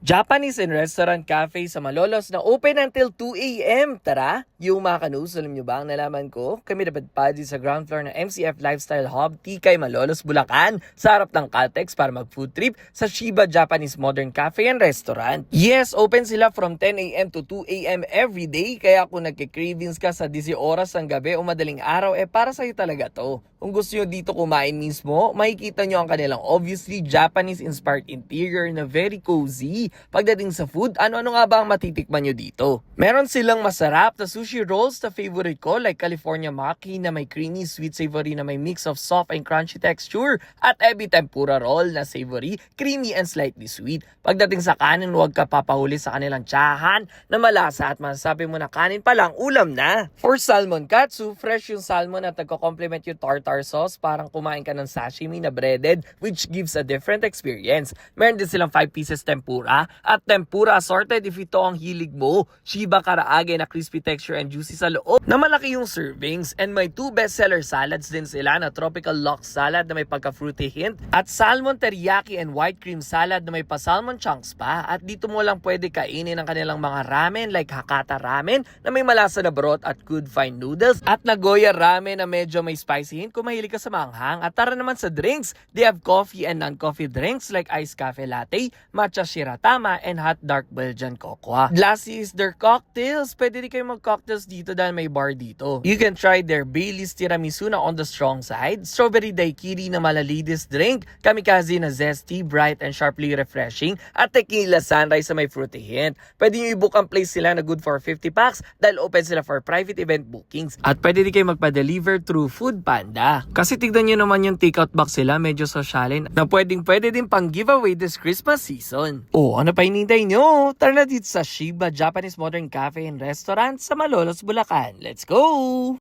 Japanese and restaurant cafe sa Malolos na open until 2 a.m. Tara! Yung mga kanus, alam nyo ba ang nalaman ko? Kami napadpad sa ground floor ng MCF Lifestyle Hub, Tikay, Malolos, Bulacan, sa harap ng Caltex para mag-food trip sa Shiba Japanese Modern Cafe and Restaurant. Yes, open sila from 10 a.m. to 2 a.m. every day, kaya kung nagki-cravings ka sa 10 oras ng gabi o madaling araw, para sa'yo talaga to. Kung gusto nyo dito kumain mismo, makikita nyo ang kanilang obviously Japanese-inspired interior na very cozy. Pagdating sa food, ano-ano nga ba ang matitikman nyo dito? Meron silang masarap na sushi rolls na favorite ko like California Maki na may creamy sweet savory na may mix of soft and crunchy texture at ebi tempura roll na savory, creamy and slightly sweet. Pagdating sa kanin, huwag ka papahuli sa kanilang tsahan na malasa at masasabi mo na kanin pa lang, ulam na. For salmon katsu, fresh yung salmon at nagko-complement yung tartar sauce, parang kumain ka ng sashimi na breaded which gives a different experience. Meron din silang 5 pieces tempura at tempura assorted if ito ang hilig mo. Shiba karaage na crispy texture and juicy sa loob na malaki yung servings, and may 2 bestseller salads din sila na tropical lox salad na may pagka-fruity hint at salmon teriyaki and white cream salad na may pa-salmon chunks pa. At dito mo lang pwede kainin ang kanilang mga ramen like Hakata ramen na may malasa na broth at good fine noodles at Nagoya ramen na medyo may spicy hint kung mahilig ka sa manghang. At tara naman sa drinks, they have coffee and non-coffee drinks like iced cafe latte, matcha shiratama, and hot dark Belgian cocoa. Lastly is their cocktails. Pwede rin kayo mag-cocktails dito dahil may bar dito. You can try their Bailey's tiramisu na on the strong side, strawberry daiquiri na malalidis drink, kamikaze na zesty, bright, and sharply refreshing, at tequila sunrise na may fruity hint. Pwede nyo i-book ang place sila na good for 50 packs dahil open sila for private event bookings. At pwede rin kayo magpa-deliver through Food Panda. Kasi tignan nyo naman yung takeout box sila, medyo sosyalin na pwede din pang giveaway this Christmas season. Oh, ano pa hinintay nyo? Tara na dito sa Shiba Japanese Modern Cafe and Restaurant sa Malolos, Bulacan. Let's go!